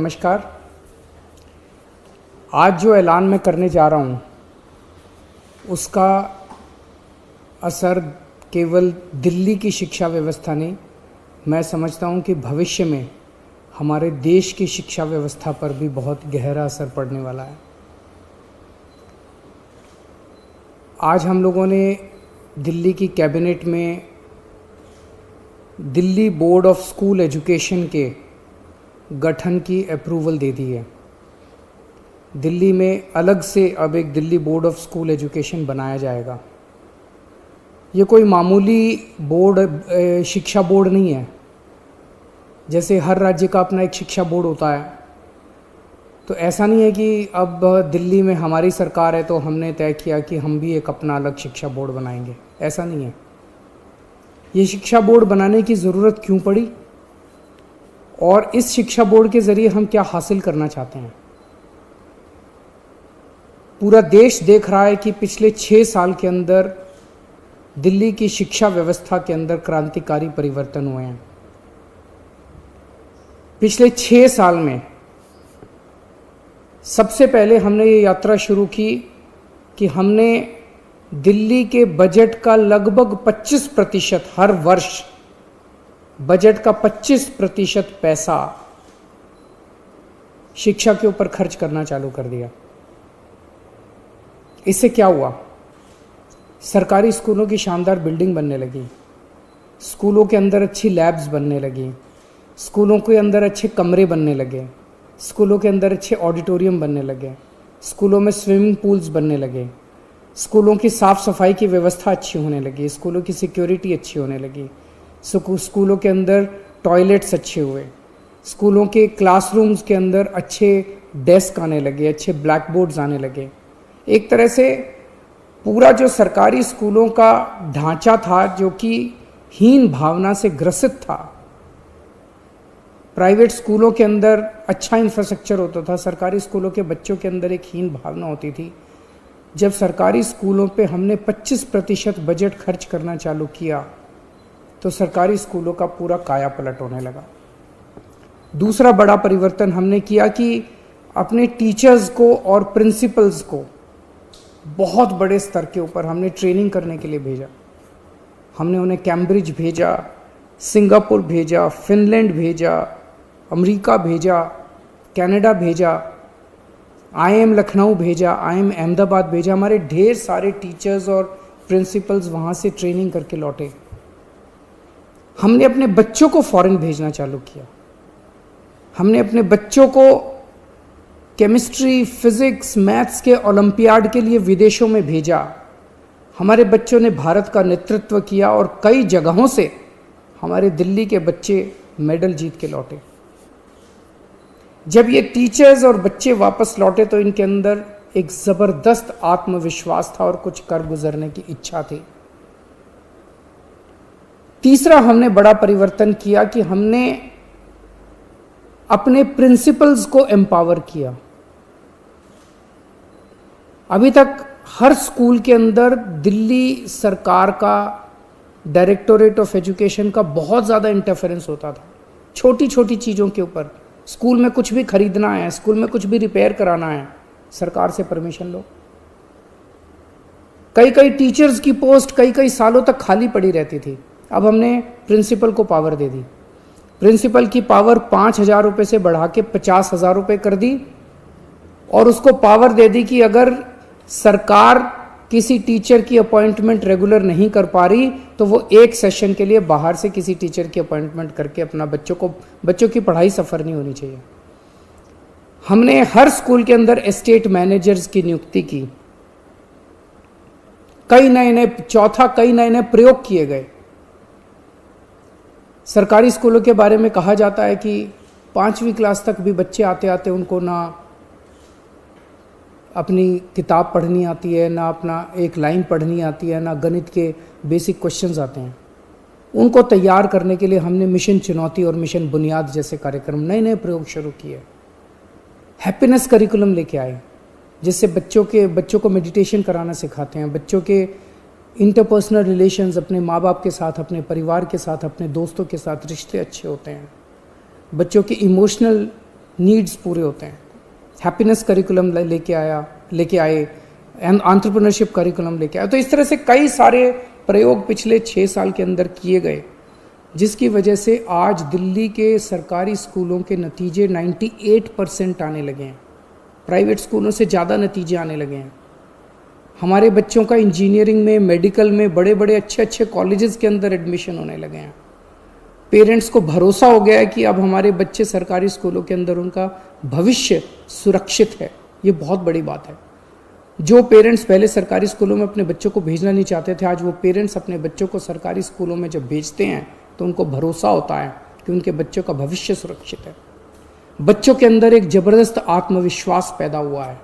नमस्कार। आज जो ऐलान मैं करने जा रहा हूँ उसका असर केवल दिल्ली की शिक्षा व्यवस्था नहीं, मैं समझता हूँ कि भविष्य में हमारे देश की शिक्षा व्यवस्था पर भी बहुत गहरा असर पड़ने वाला है। आज हम लोगों ने दिल्ली की कैबिनेट में Delhi board of school education के गठन की अप्रूवल दे दी है। दिल्ली में अलग से अब एक Delhi board of school education बनाया जाएगा। ये कोई मामूली बोर्ड शिक्षा बोर्ड नहीं है। जैसे हर राज्य का अपना एक शिक्षा बोर्ड होता है, तो ऐसा नहीं है कि अब दिल्ली में हमारी सरकार है तो हमने तय किया कि हम भी एक अपना अलग शिक्षा बोर्ड बनाएंगे। ऐसा नहीं है। ये शिक्षा बोर्ड बनाने की ज़रूरत क्यों पड़ी और इस शिक्षा बोर्ड के ज़रिए हम क्या हासिल करना चाहते हैं? पूरा देश देख रहा है कि पिछले 6 साल के अंदर दिल्ली की शिक्षा व्यवस्था के अंदर क्रांतिकारी परिवर्तन हुए हैं। पिछले 6 साल में सबसे पहले हमने ये यात्रा शुरू की कि हमने दिल्ली के बजट का लगभग 25% हर वर्ष बजट का 25% पैसा शिक्षा के ऊपर खर्च करना चालू कर दिया। इससे क्या हुआ? सरकारी स्कूलों की शानदार बिल्डिंग बनने लगी, स्कूलों के अंदर अच्छी लैब्स बनने लगी, स्कूलों के अंदर अच्छे कमरे बनने लगे, स्कूलों के अंदर अच्छे ऑडिटोरियम बनने लगे, स्कूलों में स्विमिंग पूल्स बनने लगे, स्कूलों की साफ़ सफाई की व्यवस्था अच्छी होने लगी, स्कूलों की सिक्योरिटी अच्छी होने लगी, स्कूलों के अंदर टॉयलेट्स अच्छे हुए, स्कूलों के क्लासरूम्स के अंदर अच्छे डेस्क आने लगे, अच्छे ब्लैक बोर्ड्स आने लगे। एक तरह से पूरा जो सरकारी स्कूलों का ढांचा था जो कि हीन भावना से ग्रसित था, प्राइवेट स्कूलों के अंदर अच्छा इंफ्रास्ट्रक्चर होता था, सरकारी स्कूलों के बच्चों के अंदर एक हीन भावना होती थी। जब सरकारी स्कूलों पे हमने 25% बजट खर्च करना चालू किया तो सरकारी स्कूलों का पूरा काया पलट होने लगा। दूसरा बड़ा परिवर्तन हमने किया कि अपने टीचर्स को और प्रिंसिपल्स को बहुत बड़े स्तर के ऊपर हमने ट्रेनिंग करने के लिए भेजा। हमने उन्हें कैम्ब्रिज भेजा, सिंगापुर भेजा, फिनलैंड भेजा, अमेरिका भेजा, कनाडा भेजा, IIM लखनऊ भेजा, IIM अहमदाबाद भेजा। हमारे ढेर सारे टीचर्स और प्रिंसिपल्स वहाँ से ट्रेनिंग करके लौटे। हमने अपने बच्चों को फॉरेन भेजना चालू किया। हमने अपने बच्चों को केमिस्ट्री, फिजिक्स, मैथ्स के ओलंपियाड के लिए विदेशों में भेजा। हमारे बच्चों ने भारत का नेतृत्व किया और कई जगहों से हमारे दिल्ली के बच्चे मेडल जीत के लौटे। जब ये टीचर्स और बच्चे वापस लौटे तो इनके अंदर एक ज़बरदस्त आत्मविश्वास था और कुछ कर गुजरने की इच्छा थी। तीसरा हमने बड़ा परिवर्तन किया कि हमने अपने प्रिंसिपल्स को एम्पावर किया। अभी तक हर स्कूल के अंदर दिल्ली सरकार का डायरेक्टोरेट ऑफ एजुकेशन का बहुत ज़्यादा इंटरफेरेंस होता था छोटी छोटी चीज़ों के ऊपर। स्कूल में कुछ भी खरीदना है, स्कूल में कुछ भी रिपेयर कराना है, सरकार से परमिशन लो। कई कई टीचर्स की पोस्ट कई सालों तक खाली पड़ी रहती थी। अब हमने प्रिंसिपल को पावर दे दी। प्रिंसिपल की पावर 5,000 रुपये से बढ़ा के 50,000 रुपये कर दी और उसको पावर दे दी कि अगर सरकार किसी टीचर की अपॉइंटमेंट रेगुलर नहीं कर पा रही तो वो एक सेशन के लिए बाहर से किसी टीचर की अपॉइंटमेंट करके अपना बच्चों की पढ़ाई सफ़र नहीं होनी चाहिए। हमने हर स्कूल के अंदर एस्टेट मैनेजर्स की नियुक्ति की। कई नए नए प्रयोग किए गए। सरकारी स्कूलों के बारे में कहा जाता है कि 5वीं क्लास तक भी बच्चे आते आते उनको ना अपनी किताब पढ़नी आती है, ना अपना एक लाइन पढ़नी आती है, ना गणित के बेसिक क्वेश्चंस आते हैं। उनको तैयार करने के लिए हमने मिशन चुनौती और मिशन बुनियाद जैसे कार्यक्रम, नए प्रयोग शुरू किए। हैप्पीनेस करिकुलम लेके आए जिससे बच्चों को मेडिटेशन कराना सिखाते हैं। बच्चों के इंटरपर्सनल रिलेशंस अपने माँ बाप के साथ, अपने परिवार के साथ, अपने दोस्तों के साथ रिश्ते अच्छे होते हैं। बच्चों के इमोशनल नीड्स पूरे होते हैं। हैप्पीनेस करिकुलम लेके आए, एंटरप्रेन्योरशिप करिकुलम लेके आए। तो इस तरह से कई सारे प्रयोग पिछले 6 साल के अंदर किए गए, जिसकी वजह से आज दिल्ली के सरकारी स्कूलों के नतीजे 98% आने लगे हैं। प्राइवेट स्कूलों से ज़्यादा नतीजे आने लगे हैं। हमारे बच्चों का इंजीनियरिंग में, मेडिकल में, बड़े बड़े अच्छे अच्छे कॉलेजेस के अंदर एडमिशन होने लगे हैं। पेरेंट्स को भरोसा हो गया है कि अब हमारे बच्चे सरकारी स्कूलों के अंदर उनका भविष्य सुरक्षित है। ये बहुत बड़ी बात है। जो पेरेंट्स पहले सरकारी स्कूलों में अपने बच्चों को भेजना नहीं चाहते थे, आज वो पेरेंट्स अपने बच्चों को सरकारी स्कूलों में जब भेजते हैं तो उनको भरोसा होता है कि उनके बच्चों का भविष्य सुरक्षित है। बच्चों के अंदर एक जबरदस्त आत्मविश्वास पैदा हुआ है।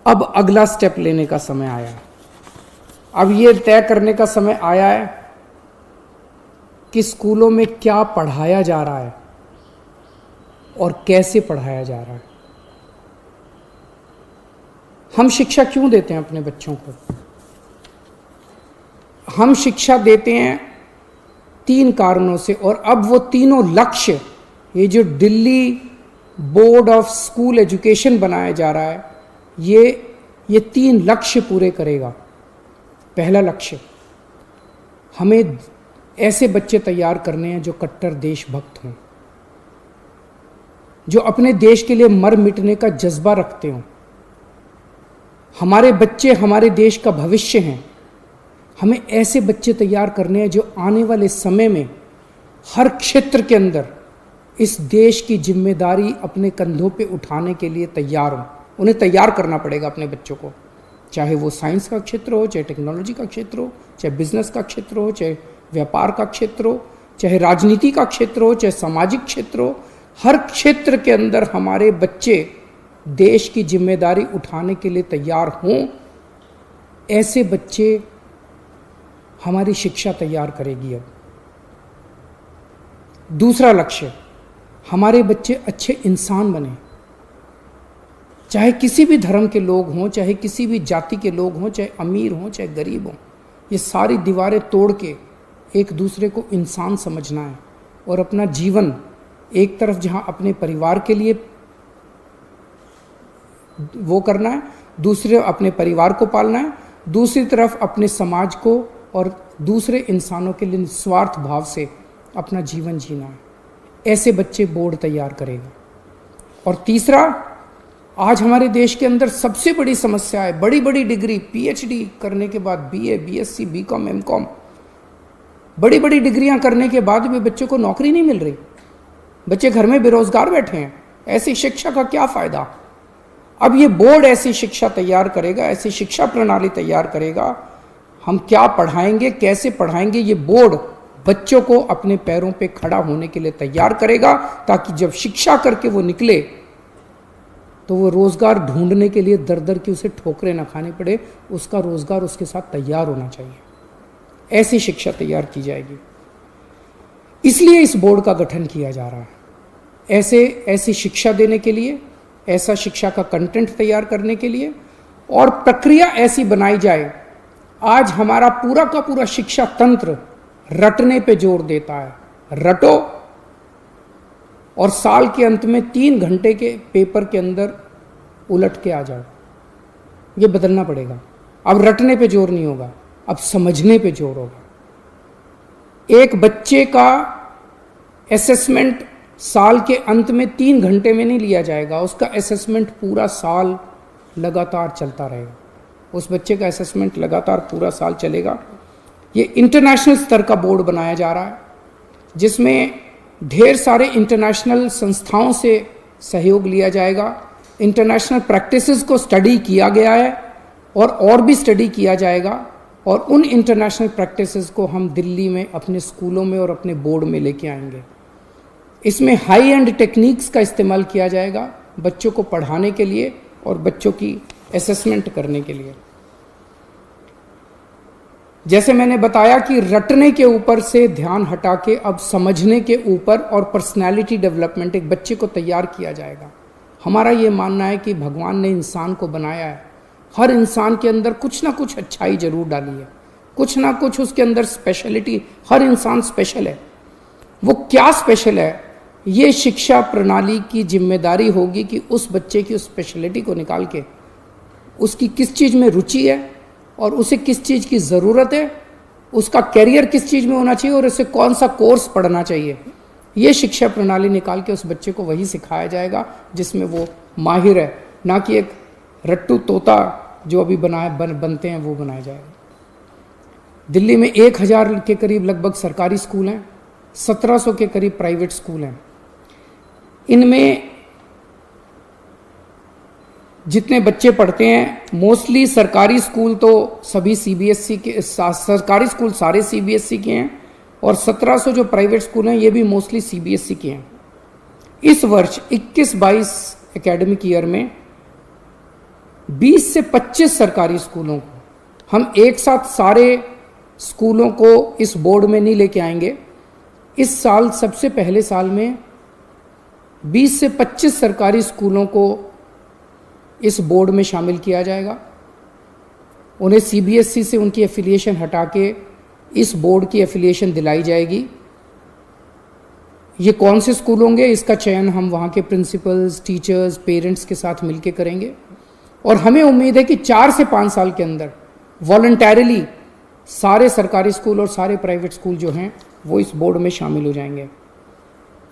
अब अगला स्टेप लेने का समय आया है। अब ये तय करने का समय आया है कि स्कूलों में क्या पढ़ाया जा रहा है और कैसे पढ़ाया जा रहा है। हम शिक्षा क्यों देते हैं अपने बच्चों को? हम शिक्षा देते हैं 3 कारणों से, और अब वो तीनों लक्ष्य, ये जो Delhi board of school education बनाया जा रहा है, ये 3 लक्ष्य पूरे करेगा। पहला लक्ष्य, हमें ऐसे बच्चे तैयार करने हैं जो कट्टर देशभक्त हों, जो अपने देश के लिए मर मिटने का जज्बा रखते हों। हमारे बच्चे हमारे देश का भविष्य हैं। हमें ऐसे बच्चे तैयार करने हैं जो आने वाले समय में हर क्षेत्र के अंदर इस देश की जिम्मेदारी अपने कंधों पे उठाने के लिए तैयार हों। उन्हें तैयार करना पड़ेगा अपने बच्चों को, चाहे वो साइंस का क्षेत्र हो, चाहे टेक्नोलॉजी का क्षेत्र हो, चाहे बिजनेस का क्षेत्र हो, चाहे व्यापार का क्षेत्र हो, चाहे राजनीति का क्षेत्र हो, चाहे सामाजिक क्षेत्र हो। हर क्षेत्र के अंदर हमारे बच्चे देश की जिम्मेदारी उठाने के लिए तैयार हों। ऐसे बच्चे हमारी शिक्षा तैयार करेगी। अब दूसरा लक्ष्य, हमारे बच्चे अच्छे इंसान बने। चाहे किसी भी धर्म के लोग हों, चाहे किसी भी जाति के लोग हों, चाहे अमीर हों, चाहे गरीब हों, ये सारी दीवारें तोड़ के एक दूसरे को इंसान समझना है और अपना जीवन एक तरफ जहां अपने परिवार के लिए वो करना है, दूसरे अपने परिवार को पालना है, दूसरी तरफ अपने समाज को और दूसरे इंसानों के लिए निस्वार्थ भाव से अपना जीवन जीना है। ऐसे बच्चे बोर्ड तैयार करेगा। और तीसरा, आज हमारे देश के अंदर सबसे बड़ी समस्या है, बड़ी बड़ी डिग्री, पीएचडी करने के बाद बीए, बीएससी, बीकॉम, एमकॉम, बड़ी बड़ी डिग्रियां करने के बाद भी बच्चों को नौकरी नहीं मिल रही। बच्चे घर में बेरोजगार बैठे हैं। ऐसी शिक्षा का क्या फायदा? अब ये बोर्ड ऐसी शिक्षा तैयार करेगा, ऐसी शिक्षा प्रणाली तैयार करेगा। हम क्या पढ़ाएंगे, कैसे पढ़ाएंगे, ये बोर्ड बच्चों को अपने पैरों पे खड़ा होने के लिए तैयार करेगा, ताकि जब शिक्षा करके वो निकले तो वो रोजगार ढूंढने के लिए दर दर की उसे ठोकरें ना खानी पड़े। उसका रोजगार उसके साथ तैयार होना चाहिए। ऐसी शिक्षा तैयार की जाएगी। इसलिए इस बोर्ड का गठन किया जा रहा है, ऐसी शिक्षा देने के लिए, ऐसा शिक्षा का कंटेंट तैयार करने के लिए, और प्रक्रिया ऐसी बनाई जाए। आज हमारा पूरा का पूरा शिक्षा तंत्र रटने पे जोर देता है। रटो और साल के अंत में 3 घंटे के पेपर के अंदर उलट के आ जाओ। ये बदलना पड़ेगा। अब रटने पे जोर नहीं होगा, अब समझने पे जोर होगा। एक बच्चे का असेसमेंट साल के अंत में 3 घंटे में नहीं लिया जाएगा। उसका असेसमेंट पूरा साल लगातार चलता रहेगा। उस बच्चे का असेसमेंट लगातार पूरा साल चलेगा। ये इंटरनेशनल स्तर का बोर्ड बनाया जा रहा है, जिसमें ढेर सारे इंटरनेशनल संस्थाओं से सहयोग लिया जाएगा। इंटरनेशनल प्रैक्टिसेस को स्टडी किया गया है और भी स्टडी किया जाएगा, और उन इंटरनेशनल प्रैक्टिसेस को हम दिल्ली में अपने स्कूलों में और अपने बोर्ड में लेके आएंगे। इसमें हाई एंड टेक्निक्स का इस्तेमाल किया जाएगा बच्चों को पढ़ाने के लिए और बच्चों की असेसमेंट करने के लिए। जैसे मैंने बताया कि रटने के ऊपर से ध्यान हटा के अब समझने के ऊपर और पर्सनालिटी डेवलपमेंट, एक बच्चे को तैयार किया जाएगा। हमारा ये मानना है कि भगवान ने इंसान को बनाया है, हर इंसान के अंदर कुछ ना कुछ अच्छाई जरूर डाली है, कुछ ना कुछ उसके अंदर स्पेशलिटी। हर इंसान स्पेशल है। वो क्या स्पेशल है ये शिक्षा प्रणाली की जिम्मेदारी होगी कि उस बच्चे की उस स्पेशलिटी को निकाल के उसकी किस चीज़ में रुचि है और उसे किस चीज़ की ज़रूरत है, उसका कैरियर किस चीज़ में होना चाहिए और उसे कौन सा कोर्स पढ़ना चाहिए, ये शिक्षा प्रणाली निकाल के उस बच्चे को वही सिखाया जाएगा जिसमें वो माहिर है, ना कि एक रट्टू तोता जो अभी बनते हैं वो बनाया जाएगा। दिल्ली में 1000 के करीब लगभग सरकारी स्कूल हैं, 1700 के करीब प्राइवेट स्कूल हैं। इनमें जितने बच्चे पढ़ते हैं मोस्टली सरकारी स्कूल तो सभी सीबीएसई के, सरकारी स्कूल सारे सीबीएसई के हैं और 1700 जो प्राइवेट स्कूल हैं ये भी मोस्टली सीबीएसई के हैं। इस वर्ष 21-22 एकेडमिक ईयर में 20 से 25 सरकारी स्कूलों को हम एक साथ सारे स्कूलों को इस बोर्ड में नहीं लेके आएंगे। इस साल सबसे पहले साल में 20 से 25 सरकारी स्कूलों को इस बोर्ड में शामिल किया जाएगा। उन्हें सीबीएसई से उनकी एफिलिएशन हटा के इस बोर्ड की एफिलिएशन दिलाई जाएगी। ये कौन से स्कूल होंगे इसका चयन हम वहाँ के प्रिंसिपल्स, टीचर्स, पेरेंट्स के साथ मिलकर करेंगे और हमें उम्मीद है कि 4 से 5 साल के अंदर वॉलंटैरिली सारे सरकारी स्कूल और सारे प्राइवेट स्कूल जो हैं वो इस बोर्ड में शामिल हो जाएंगे।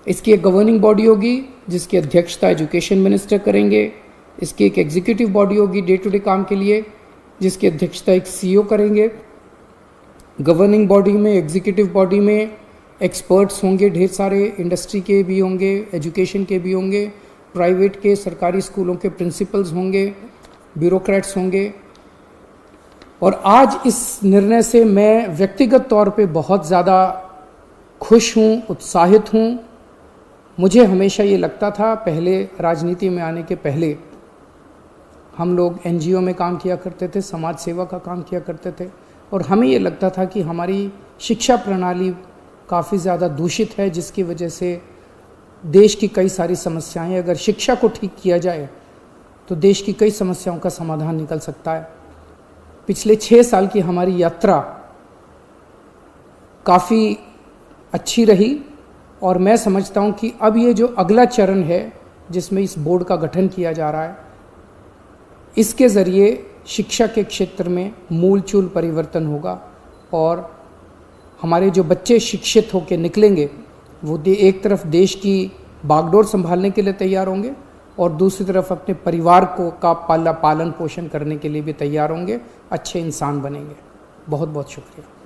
इसकी एक गवर्निंग बॉडी होगी जिसकी अध्यक्षता एजुकेशन मिनिस्टर करेंगे। इसकी एक एग्जीक्यूटिव बॉडी होगी डे टू डे काम के लिए जिसकी अध्यक्षता एक सीईओ करेंगे। गवर्निंग बॉडी में, एग्जीक्यूटिव बॉडी में एक्सपर्ट्स होंगे, ढेर सारे इंडस्ट्री के भी होंगे, एजुकेशन के भी होंगे, प्राइवेट के, सरकारी स्कूलों के प्रिंसिपल्स होंगे, ब्यूरोक्रेट्स होंगे। और आज इस निर्णय से मैं व्यक्तिगत तौर पे बहुत ज़्यादा खुश हूँ, उत्साहित हूँ। मुझे हमेशा ये लगता था, पहले राजनीति में आने के पहले हम लोग एनजीओ में काम किया करते थे, समाज सेवा का काम किया करते थे और हमें ये लगता था कि हमारी शिक्षा प्रणाली काफ़ी ज़्यादा दूषित है जिसकी वजह से देश की कई सारी समस्याएं, अगर शिक्षा को ठीक किया जाए तो देश की कई समस्याओं का समाधान निकल सकता है। पिछले 6 साल की हमारी यात्रा काफ़ी अच्छी रही और मैं समझता हूँ कि अब ये जो अगला चरण है जिसमें इस बोर्ड का गठन किया जा रहा है, इसके ज़रिए शिक्षा के क्षेत्र में मूलचूल परिवर्तन होगा और हमारे जो बच्चे शिक्षित होकर निकलेंगे वो एक तरफ देश की बागडोर संभालने के लिए तैयार होंगे और दूसरी तरफ अपने परिवार को का पालन पोषण करने के लिए भी तैयार होंगे, अच्छे इंसान बनेंगे। बहुत बहुत शुक्रिया।